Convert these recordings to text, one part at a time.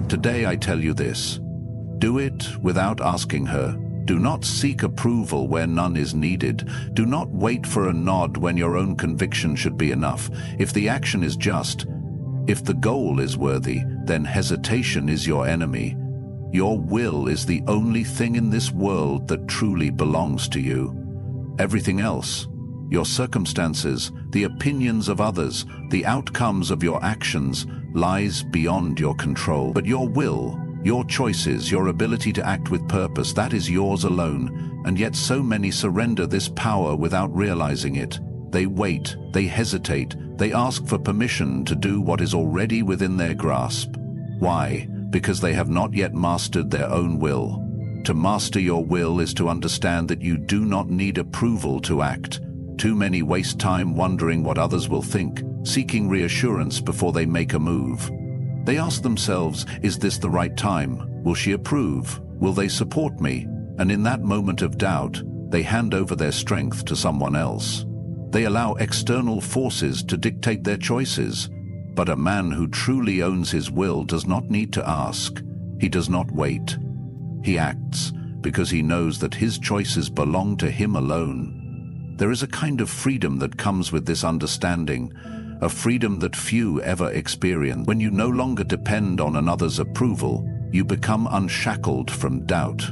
Today I tell you this: do it without asking her. Do not seek approval where none is needed. Do not wait for a nod when your own conviction should be enough. If the action is just, if the goal is worthy, then hesitation is your enemy. Your will is the only thing in this world that truly belongs to you. Everything else, your circumstances, the opinions of others, the outcomes of your actions, lies beyond your control. But your will, your choices, your ability to act with purpose, that is yours alone. And yet so many surrender this power without realizing it. They wait, they hesitate, they ask for permission to do what is already within their grasp. Why? Because they have not yet mastered their own will. To master your will is to understand that you do not need approval to act. Too many waste time wondering what others will think, seeking reassurance before they make a move. They ask themselves, is this the right time? Will she approve? Will they support me? And in that moment of doubt, they hand over their strength to someone else. They allow external forces to dictate their choices. But a man who truly owns his will does not need to ask. He does not wait. He acts because he knows that his choices belong to him alone. There is a kind of freedom that comes with this understanding, a freedom that few ever experience. When you no longer depend on another's approval, you become unshackled from doubt.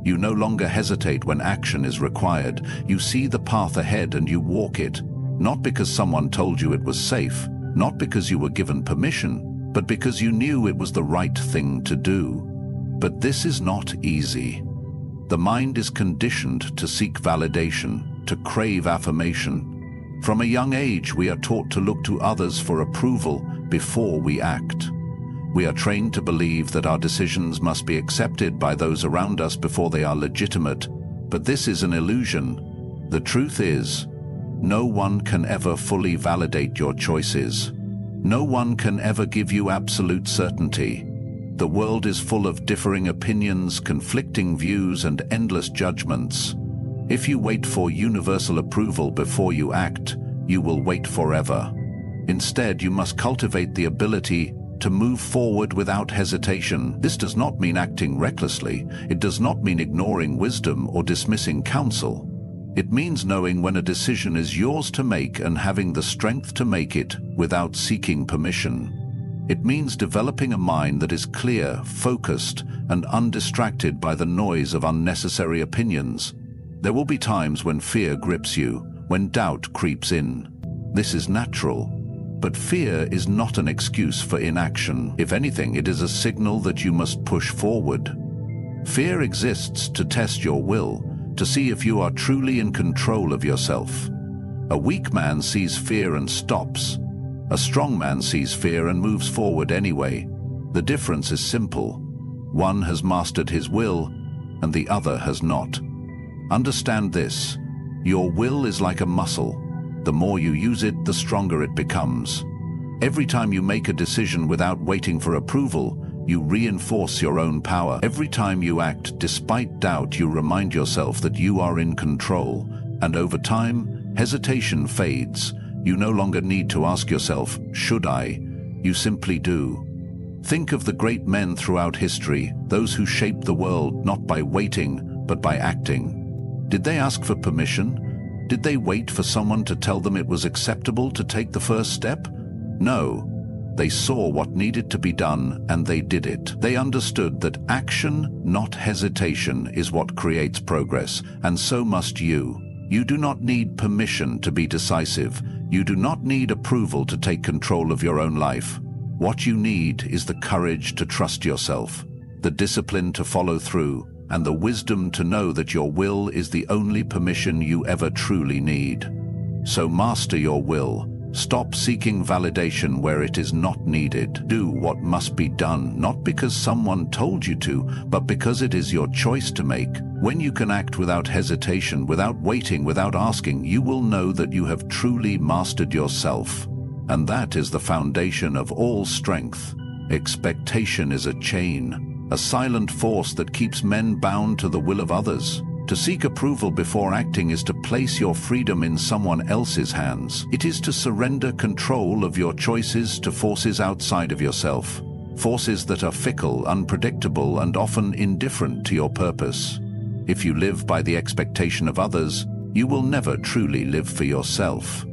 You no longer hesitate when action is required. You see the path ahead and you walk it, not because someone told you it was safe, not because you were given permission, but because you knew it was the right thing to do. But this is not easy. The mind is conditioned to seek validation, to crave affirmation. From a young age, we are taught to look to others for approval before we act. We are trained to believe that our decisions must be accepted by those around us before they are legitimate. But this is an illusion. The truth is, no one can ever fully validate your choices. No one can ever give you absolute certainty. The world is full of differing opinions, conflicting views, and endless judgments. If you wait for universal approval before you act, you will wait forever. Instead, you must cultivate the ability to move forward without hesitation. This does not mean acting recklessly. It does not mean ignoring wisdom or dismissing counsel. It means knowing when a decision is yours to make and having the strength to make it without seeking permission. It means developing a mind that is clear, focused, and undistracted by the noise of unnecessary opinions. There will be times when fear grips you, when doubt creeps in. This is natural. But fear is not an excuse for inaction. If anything, it is a signal that you must push forward. Fear exists to test your will, to see if you are truly in control of yourself. A weak man sees fear and stops. A strong man sees fear and moves forward anyway. The difference is simple. One has mastered his will, and the other has not. Understand this: your will is like a muscle. The more you use it, the stronger it becomes. Every time you make a decision without waiting for approval, you reinforce your own power. Every time you act despite doubt, you remind yourself that you are in control. And over time, hesitation fades. You no longer need to ask yourself, should I? You simply do. Think of the great men throughout history, those who shaped the world not by waiting, but by acting. Did they ask for permission? Did they wait for someone to tell them it was acceptable to take the first step? No. They saw what needed to be done and they did it. They understood that action, not hesitation, is what creates progress, and so must you. You do not need permission to be decisive. You do not need approval to take control of your own life. What you need is the courage to trust yourself, the discipline to follow through, and the wisdom to know that your will is the only permission you ever truly need. So master your will. Stop seeking validation where it is not needed. Do what must be done, not because someone told you to, but because it is your choice to make. When you can act without hesitation, without waiting, without asking, you will know that you have truly mastered yourself. And that is the foundation of all strength. Expectation is a chain, a silent force that keeps men bound to the will of others. To seek approval before acting is to place your freedom in someone else's hands. It is to surrender control of your choices to forces outside of yourself. forces that are fickle, unpredictable, and often indifferent to your purpose. If you live by the expectation of others, you will never truly live for yourself.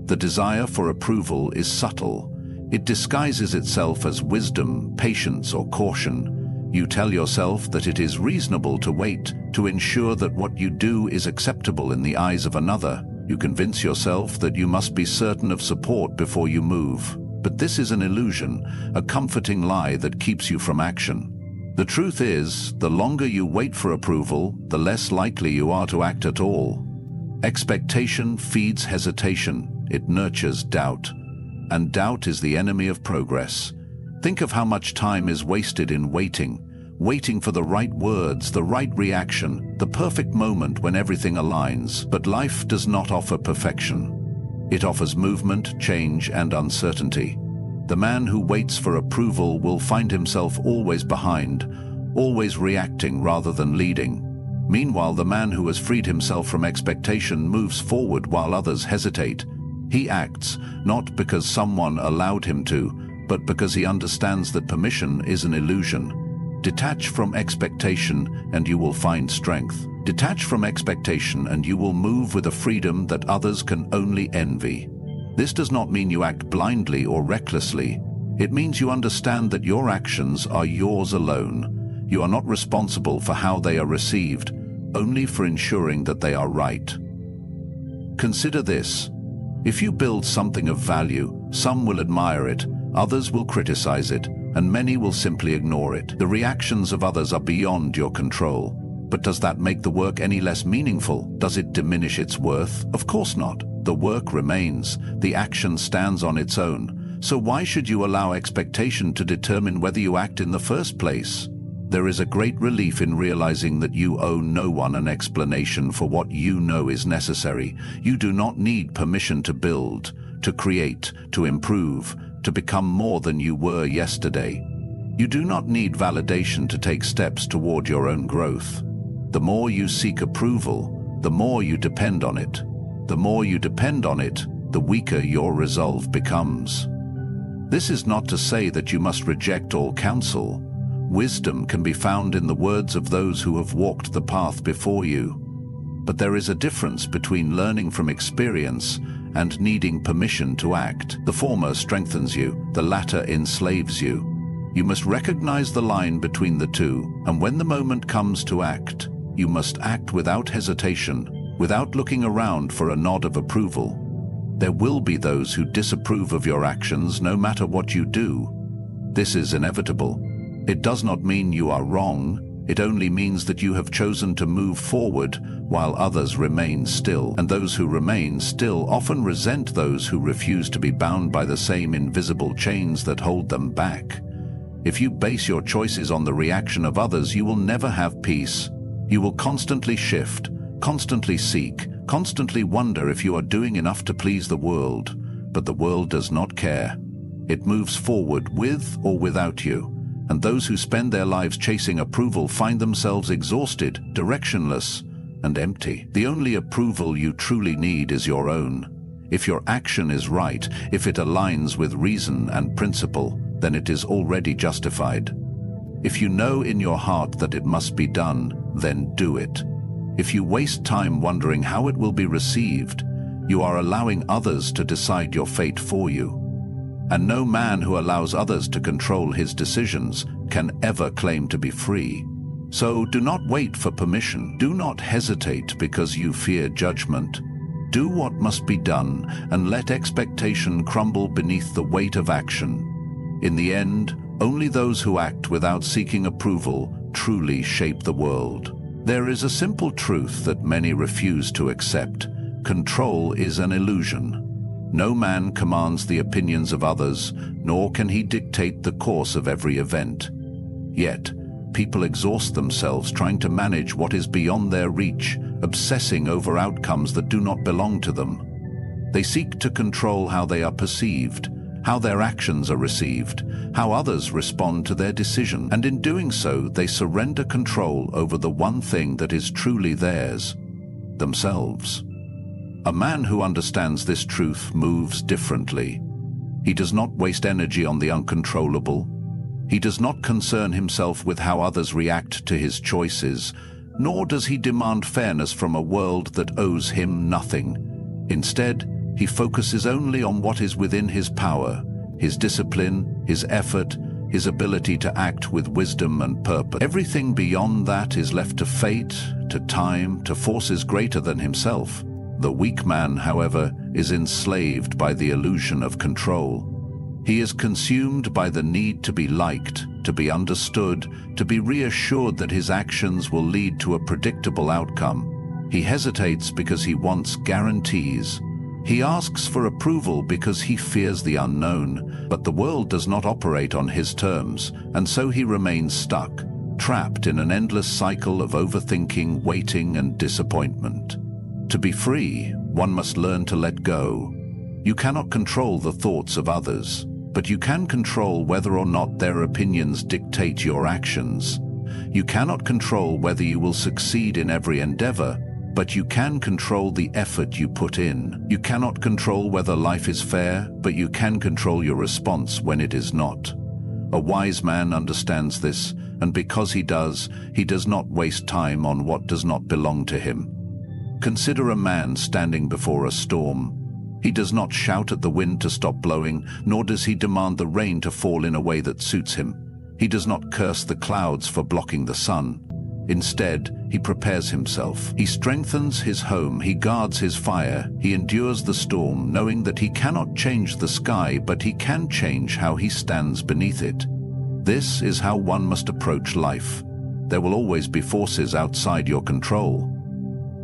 The desire for approval is subtle. It disguises itself as wisdom, patience, or caution. You tell yourself that it is reasonable to wait, to ensure that what you do is acceptable in the eyes of another. You convince yourself that you must be certain of support before you move. But this is an illusion, a comforting lie that keeps you from action. The truth is, the longer you wait for approval, the less likely you are to act at all. Expectation feeds hesitation. It nurtures doubt. And doubt is the enemy of progress. Think of how much time is wasted in waiting for the right words, the right reaction, the perfect moment when everything aligns. But life does not offer perfection. It offers movement, change, and uncertainty. The man who waits for approval will find himself always behind, always reacting rather than leading. Meanwhile, the man who has freed himself from expectation moves forward while others hesitate. He acts, not because someone allowed him to, but because he understands that permission is an illusion. Detach from expectation and you will find strength. Detach from expectation and you will move with a freedom that others can only envy. This does not mean you act blindly or recklessly. It means you understand that your actions are yours alone. You are not responsible for how they are received, only for ensuring that they are right. Consider this. If you build something of value, some will admire it, others will criticize it, and many will simply ignore it. The reactions of others are beyond your control. But does that make the work any less meaningful? Does it diminish its worth? Of course not. The work remains. The action stands on its own. So why should you allow expectation to determine whether you act in the first place? There is a great relief in realizing that you owe no one an explanation for what you know is necessary. You do not need permission to build, to create, to improve, to become more than you were yesterday. You do not need validation to take steps toward your own growth. The more you seek approval, the more you depend on it. The more you depend on it, the weaker your resolve becomes. This is not to say that you must reject all counsel. Wisdom can be found in the words of those who have walked the path before you. But there is a difference between learning from experience and needing permission to act. The former strengthens you, the latter enslaves you. You must recognize the line between the two, and when the moment comes to act, you must act without hesitation, without looking around for a nod of approval. There will be those who disapprove of your actions no matter what you do. This is inevitable. It does not mean you are wrong. It only means that you have chosen to move forward while others remain still. And those who remain still often resent those who refuse to be bound by the same invisible chains that hold them back. If you base your choices on the reaction of others, you will never have peace. You will constantly shift, constantly seek, constantly wonder if you are doing enough to please the world. But the world does not care. It moves forward with or without you. And those who spend their lives chasing approval find themselves exhausted, directionless, and empty. The only approval you truly need is your own. If your action is right, if it aligns with reason and principle, then it is already justified. If you know in your heart that it must be done, then do it. If you waste time wondering how it will be received, you are allowing others to decide your fate for you. And no man who allows others to control his decisions can ever claim to be free. So do not wait for permission. Do not hesitate because you fear judgment. Do what must be done and let expectation crumble beneath the weight of action. In the end, only those who act without seeking approval truly shape the world. There is a simple truth that many refuse to accept. Control is an illusion. No man commands the opinions of others, nor can he dictate the course of every event. Yet, people exhaust themselves trying to manage what is beyond their reach, obsessing over outcomes that do not belong to them. They seek to control how they are perceived, how their actions are received, how others respond to their decision, and in doing so, they surrender control over the one thing that is truly theirs, themselves. A man who understands this truth moves differently. He does not waste energy on the uncontrollable. He does not concern himself with how others react to his choices, nor does he demand fairness from a world that owes him nothing. Instead, he focuses only on what is within his power, his discipline, his effort, his ability to act with wisdom and purpose. Everything beyond that is left to fate, to time, to forces greater than himself. The weak man, however, is enslaved by the illusion of control. He is consumed by the need to be liked, to be understood, to be reassured that his actions will lead to a predictable outcome. He hesitates because he wants guarantees. He asks for approval because he fears the unknown, but the world does not operate on his terms, and so he remains stuck, trapped in an endless cycle of overthinking, waiting, and disappointment. To be free, one must learn to let go. You cannot control the thoughts of others, but you can control whether or not their opinions dictate your actions. You cannot control whether you will succeed in every endeavor, but you can control the effort you put in. You cannot control whether life is fair, but you can control your response when it is not. A wise man understands this, and because he does not waste time on what does not belong to him. Consider a man standing before a storm. He does not shout at the wind to stop blowing, nor does he demand the rain to fall in a way that suits him. He does not curse the clouds for blocking the sun. Instead, he prepares himself. He strengthens his home, he guards his fire, he endures the storm, knowing that he cannot change the sky, but he can change how he stands beneath it. This is how one must approach life. There will always be forces outside your control.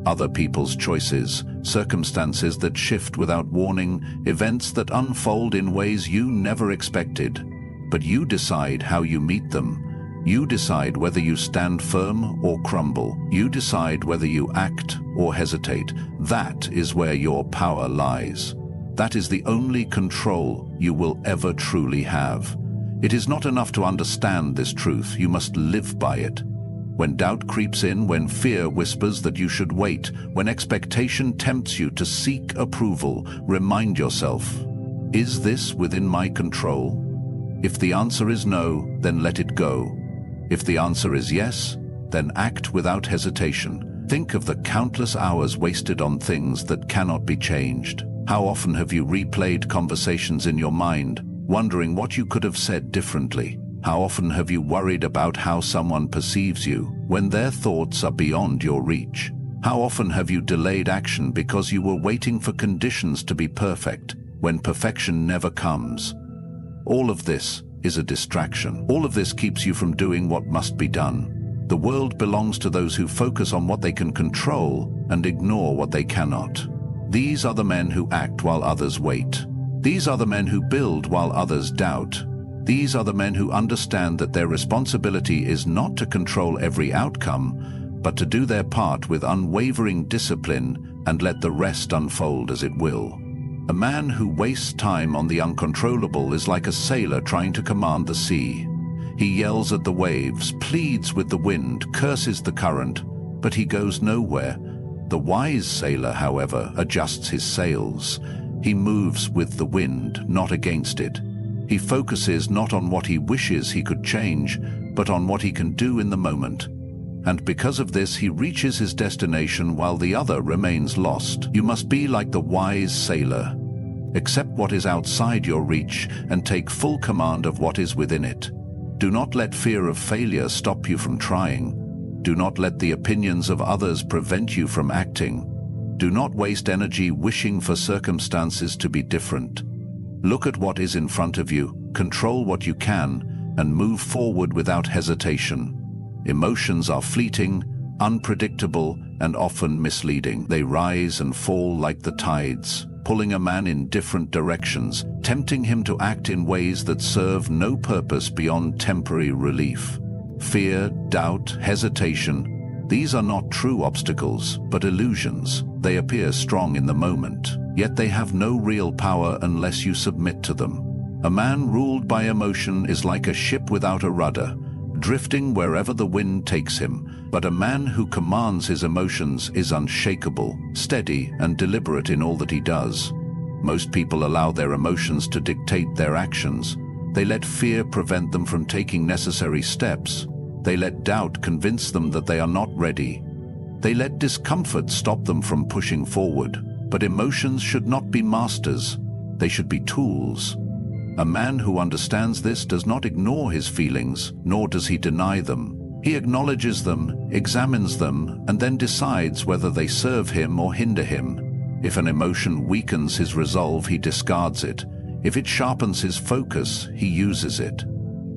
Other people's choices, circumstances that shift without warning, events that unfold in ways you never expected. But you decide how you meet them. You decide whether you stand firm or crumble. You decide whether you act or hesitate. That is where your power lies. That is the only control you will ever truly have. It is not enough to understand this truth. You must live by it. When doubt creeps in, when fear whispers that you should wait, when expectation tempts you to seek approval, remind yourself, is this within my control? If the answer is no, then let it go. If the answer is yes, then act without hesitation. Think of the countless hours wasted on things that cannot be changed. How often have you replayed conversations in your mind, wondering what you could have said differently? How often have you worried about how someone perceives you when their thoughts are beyond your reach? How often have you delayed action because you were waiting for conditions to be perfect when perfection never comes? All of this is a distraction. All of this keeps you from doing what must be done. The world belongs to those who focus on what they can control and ignore what they cannot. These are the men who act while others wait. These are the men who build while others doubt. These are the men who understand that their responsibility is not to control every outcome, but to do their part with unwavering discipline and let the rest unfold as it will. A man who wastes time on the uncontrollable is like a sailor trying to command the sea. He yells at the waves, pleads with the wind, curses the current, but he goes nowhere. The wise sailor, however, adjusts his sails. He moves with the wind, not against it. He focuses not on what he wishes he could change, but on what he can do in the moment. And because of this, he reaches his destination while the other remains lost. You must be like the wise sailor. Accept what is outside your reach and take full command of what is within it. Do not let fear of failure stop you from trying. Do not let the opinions of others prevent you from acting. Do not waste energy wishing for circumstances to be different. Look at what is in front of you, control what you can, and move forward without hesitation. Emotions are fleeting, unpredictable, and often misleading. They rise and fall like the tides, pulling a man in different directions, tempting him to act in ways that serve no purpose beyond temporary relief. Fear, doubt, hesitation, these are not true obstacles, but illusions. They appear strong in the moment, yet they have no real power unless you submit to them. A man ruled by emotion is like a ship without a rudder, drifting wherever the wind takes him, but a man who commands his emotions is unshakable, steady, and deliberate in all that he does. Most people allow their emotions to dictate their actions, They let fear prevent them from taking necessary steps. They let doubt convince them that they are not ready. They let discomfort stop them from pushing forward. But emotions should not be masters. They should be tools. A man who understands this does not ignore his feelings, nor does he deny them. He acknowledges them, examines them, and then decides whether they serve him or hinder him. If an emotion weakens his resolve, he discards it. If it sharpens his focus, he uses it.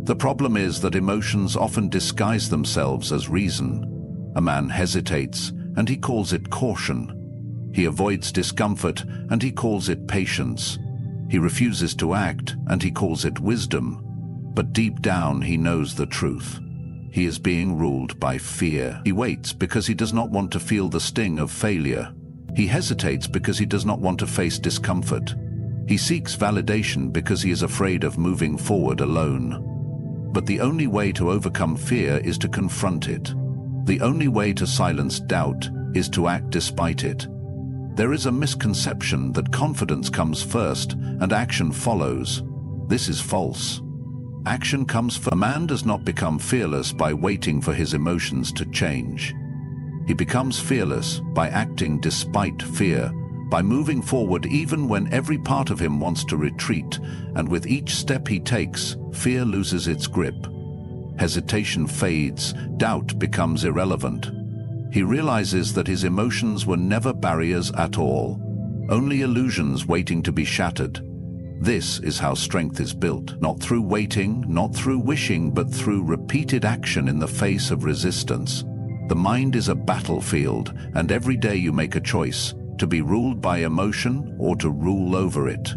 The problem is that emotions often disguise themselves as reason. A man hesitates, and he calls it caution. He avoids discomfort, and he calls it patience. He refuses to act, and he calls it wisdom. But deep down he knows the truth. He is being ruled by fear. He waits because he does not want to feel the sting of failure. He hesitates because he does not want to face discomfort. He seeks validation because he is afraid of moving forward alone. But the only way to overcome fear is to confront it. The only way to silence doubt is to act despite it. There is a misconception that confidence comes first and action follows. This is false. Action comes first. A man does not become fearless by waiting for his emotions to change. He becomes fearless by acting despite fear, by moving forward even when every part of him wants to retreat, and with each step he takes, fear loses its grip. Hesitation fades, doubt becomes irrelevant. He realizes that his emotions were never barriers at all, only illusions waiting to be shattered. This is how strength is built, not through waiting, not through wishing, but through repeated action in the face of resistance. The mind is a battlefield, and every day you make a choice, to be ruled by emotion or to rule over it.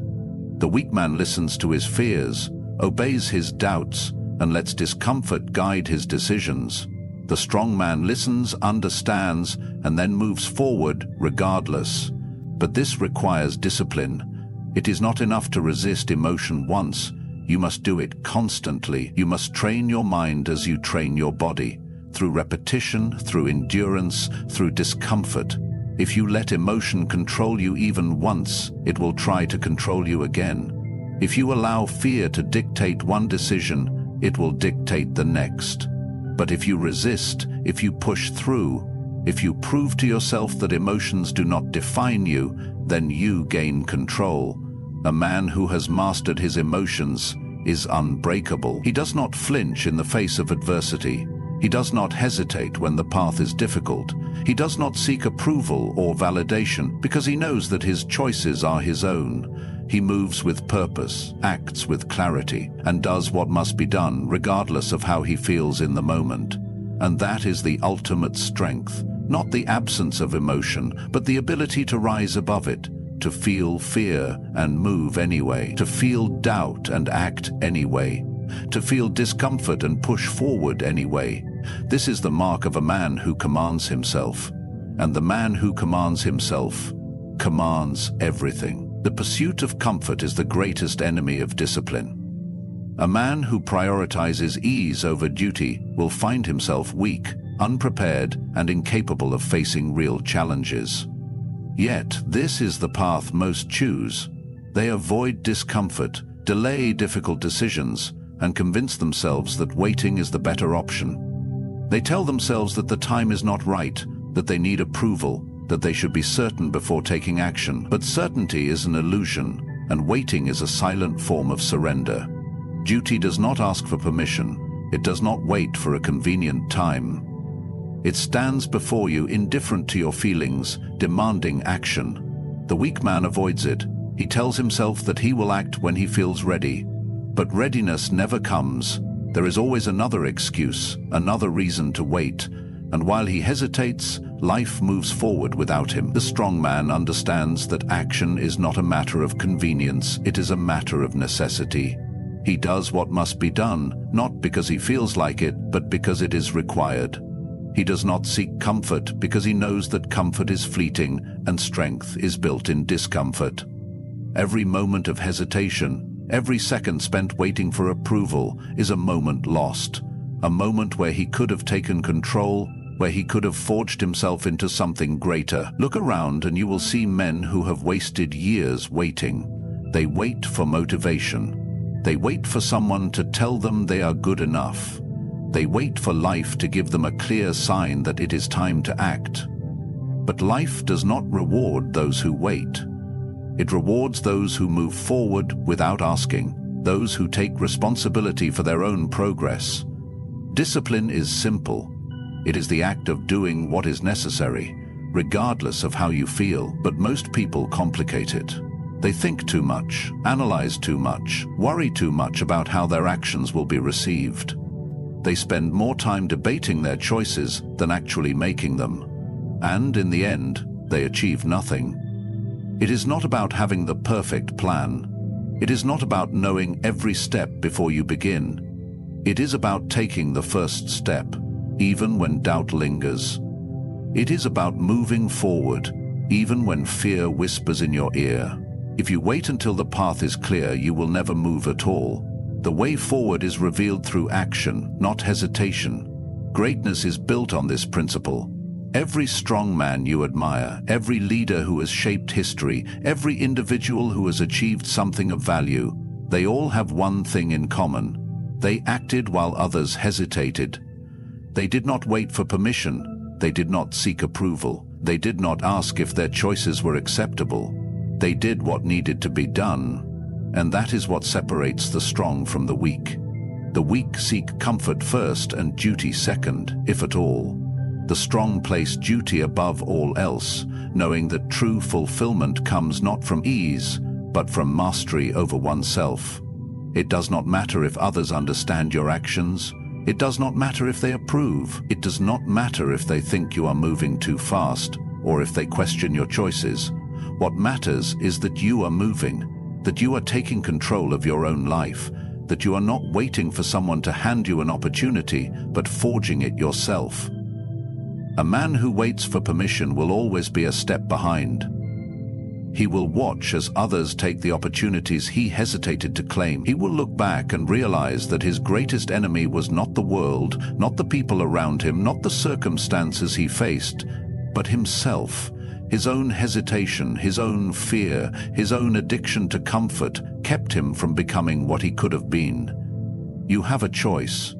The weak man listens to his fears, obeys his doubts, and lets discomfort guide his decisions. The strong man listens, understands, and then moves forward regardless. But this requires discipline. It is not enough to resist emotion once. You must do it constantly. You must train your mind as you train your body, through repetition, through endurance, through discomfort. If you let emotion control you even once, it will try to control you again. If you allow fear to dictate one decision, it will dictate the next. But if you resist, if you push through, if you prove to yourself that emotions do not define you, then you gain control. A man who has mastered his emotions is unbreakable. He does not flinch in the face of adversity. He does not hesitate when the path is difficult. He does not seek approval or validation because he knows that his choices are his own. He moves with purpose, acts with clarity, and does what must be done regardless of how he feels in the moment. And that is the ultimate strength, not the absence of emotion, but the ability to rise above it, to feel fear and move anyway, to feel doubt and act anyway, to feel discomfort and push forward anyway. This is the mark of a man who commands himself. And the man who commands himself commands everything. The pursuit of comfort is the greatest enemy of discipline. A man who prioritizes ease over duty will find himself weak, unprepared, and incapable of facing real challenges. Yet, this is the path most choose. They avoid discomfort, delay difficult decisions, and convince themselves that waiting is the better option. They tell themselves that the time is not right, that they need approval, that they should be certain before taking action. But certainty is an illusion, and waiting is a silent form of surrender. Duty does not ask for permission. It does not wait for a convenient time. It stands before you indifferent to your feelings, demanding action. The weak man avoids it. He tells himself that he will act when he feels ready. But readiness never comes. There is always another excuse, another reason to wait. And while he hesitates, life moves forward without him. The strong man understands that action is not a matter of convenience, it is a matter of necessity. He does what must be done, not because he feels like it, but because it is required. He does not seek comfort because he knows that comfort is fleeting and strength is built in discomfort. Every moment of hesitation, every second spent waiting for approval is a moment lost. A moment where he could have taken control, where he could have forged himself into something greater. Look around and you will see men who have wasted years waiting. They wait for motivation. They wait for someone to tell them they are good enough. They wait for life to give them a clear sign that it is time to act. But life does not reward those who wait. It rewards those who move forward without asking, those who take responsibility for their own progress. Discipline is simple. It is the act of doing what is necessary, regardless of how you feel, but most people complicate it. They think too much, analyze too much, worry too much about how their actions will be received. They spend more time debating their choices than actually making them. And in the end, they achieve nothing. It is not about having the perfect plan. It is not about knowing every step before you begin. It is about taking the first step, even when doubt lingers. It is about moving forward, even when fear whispers in your ear. If you wait until the path is clear, you will never move at all. The way forward is revealed through action, not hesitation. Greatness is built on this principle. Every strong man you admire, every leader who has shaped history, every individual who has achieved something of value, they all have one thing in common. They acted while others hesitated. They did not wait for permission. They did not seek approval. They did not ask if their choices were acceptable. They did what needed to be done. And that is what separates the strong from the weak. The weak seek comfort first and duty second, if at all. The strong place duty above all else, knowing that true fulfillment comes not from ease, but from mastery over oneself. It does not matter if others understand your actions. It does not matter if they approve. It does not matter if they think you are moving too fast, or if they question your choices. What matters is that you are moving, that you are taking control of your own life, that you are not waiting for someone to hand you an opportunity, but forging it yourself. A man who waits for permission will always be a step behind. He will watch as others take the opportunities he hesitated to claim. He will look back and realize that his greatest enemy was not the world, not the people around him, not the circumstances he faced, but himself. His own hesitation, his own fear, his own addiction to comfort kept him from becoming what he could have been. You have a choice.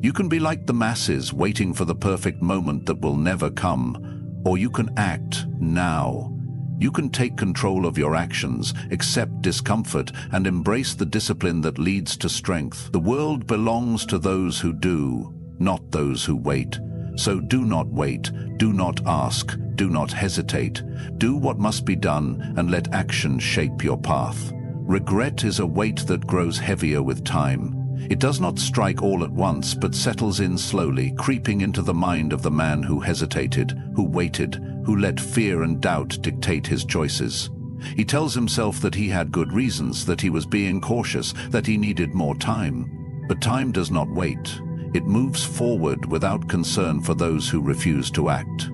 You can be like the masses, waiting for the perfect moment that will never come, or you can act now. You can take control of your actions, accept discomfort, and embrace the discipline that leads to strength. The world belongs to those who do, not those who wait. So do not wait, do not ask, do not hesitate. Do what must be done and let action shape your path. Regret is a weight that grows heavier with time. It does not strike all at once, but settles in slowly, creeping into the mind of the man who hesitated, who waited, who let fear and doubt dictate his choices. He tells himself that he had good reasons, that he was being cautious, that he needed more time. But time does not wait. It moves forward without concern for those who refuse to act.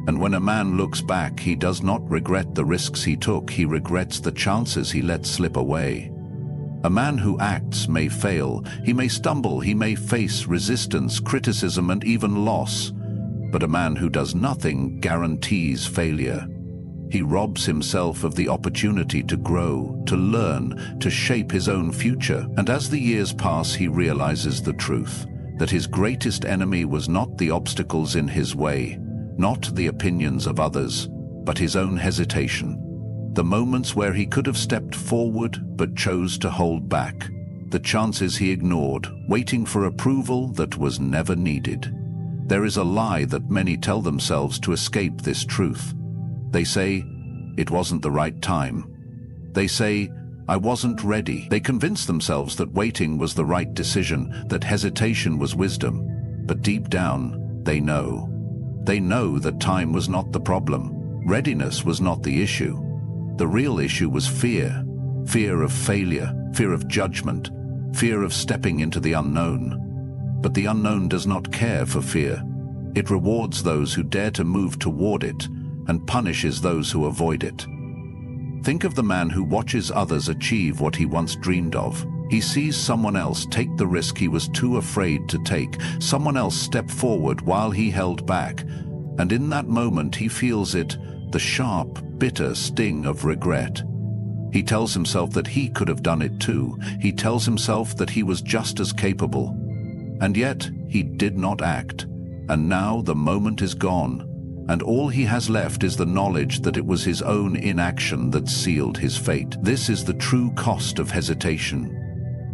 And when a man looks back, he does not regret the risks he took, he regrets the chances he let slip away. A man who acts may fail, he may stumble, he may face resistance, criticism, and even loss. But a man who does nothing guarantees failure. He robs himself of the opportunity to grow, to learn, to shape his own future. And as the years pass, he realizes the truth, that his greatest enemy was not the obstacles in his way, not the opinions of others, but his own hesitation. The moments where he could have stepped forward but chose to hold back. The chances he ignored, waiting for approval that was never needed. There is a lie that many tell themselves to escape this truth. They say, "It wasn't the right time." They say, "I wasn't ready." They convince themselves that waiting was the right decision, that hesitation was wisdom. But deep down, they know. They know that time was not the problem. Readiness was not the issue. The real issue was fear. Fear of failure, fear of judgment, fear of stepping into the unknown. But the unknown does not care for fear. It rewards those who dare to move toward it and punishes those who avoid it. Think of the man who watches others achieve what he once dreamed of. He sees someone else take the risk he was too afraid to take, someone else step forward while he held back, and in that moment he feels it, the sharp, bitter sting of regret. He tells himself that he could have done it too. He tells himself that he was just as capable. And yet, he did not act. And now the moment is gone, and all he has left is the knowledge that it was his own inaction that sealed his fate. This is the true cost of hesitation.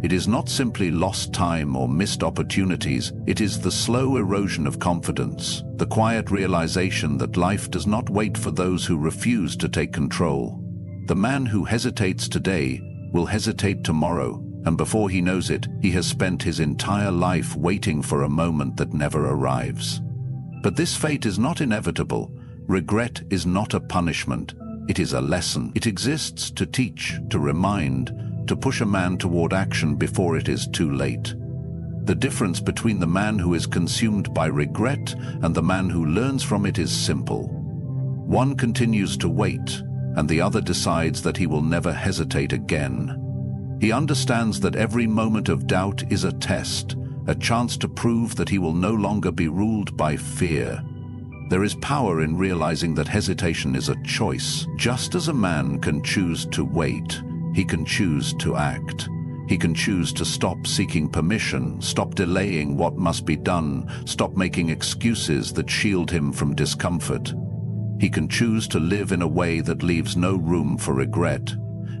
It is not simply lost time or missed opportunities, it is the slow erosion of confidence, the quiet realization that life does not wait for those who refuse to take control. The man who hesitates today will hesitate tomorrow, and before he knows it, he has spent his entire life waiting for a moment that never arrives. But this fate is not inevitable. Regret is not a punishment. It is a lesson. It exists to teach, to remind, to push a man toward action before it is too late. The difference between the man who is consumed by regret and the man who learns from it is simple. One continues to wait, and the other decides that he will never hesitate again. He understands that every moment of doubt is a test, a chance to prove that he will no longer be ruled by fear. There is power in realizing that hesitation is a choice. Just as a man can choose to wait, he can choose to act. He can choose to stop seeking permission, stop delaying what must be done, stop making excuses that shield him from discomfort. He can choose to live in a way that leaves no room for regret.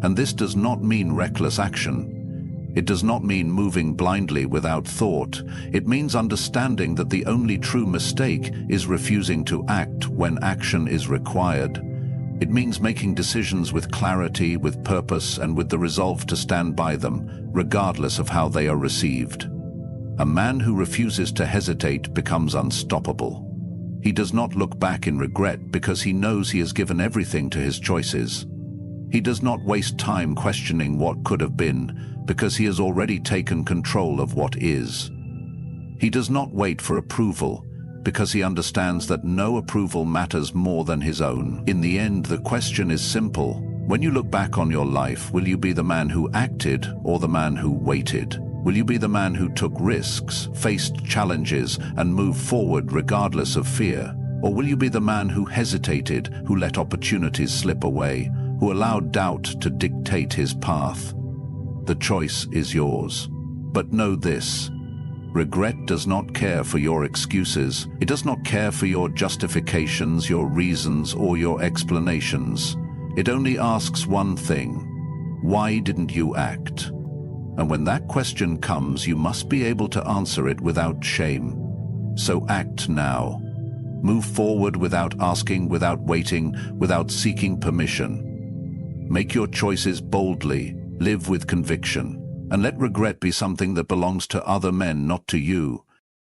And this does not mean reckless action. It does not mean moving blindly without thought. It means understanding that the only true mistake is refusing to act when action is required. It means making decisions with clarity, with purpose, and with the resolve to stand by them, regardless of how they are received. A man who refuses to hesitate becomes unstoppable. He does not look back in regret because he knows he has given everything to his choices. He does not waste time questioning what could have been because he has already taken control of what is. He does not wait for approval because he understands that no approval matters more than his own. In the end, the question is simple. When you look back on your life, will you be the man who acted or the man who waited? Will you be the man who took risks, faced challenges, and moved forward regardless of fear? Or will you be the man who hesitated, who let opportunities slip away, who allowed doubt to dictate his path? The choice is yours. But know this: regret does not care for your excuses. It does not care for your justifications, your reasons, or your explanations. It only asks one thing: why didn't you act? And when that question comes, you must be able to answer it without shame. So act now. Move forward without asking, without waiting, without seeking permission. Make your choices boldly, live with conviction, and let regret be something that belongs to other men, not to you.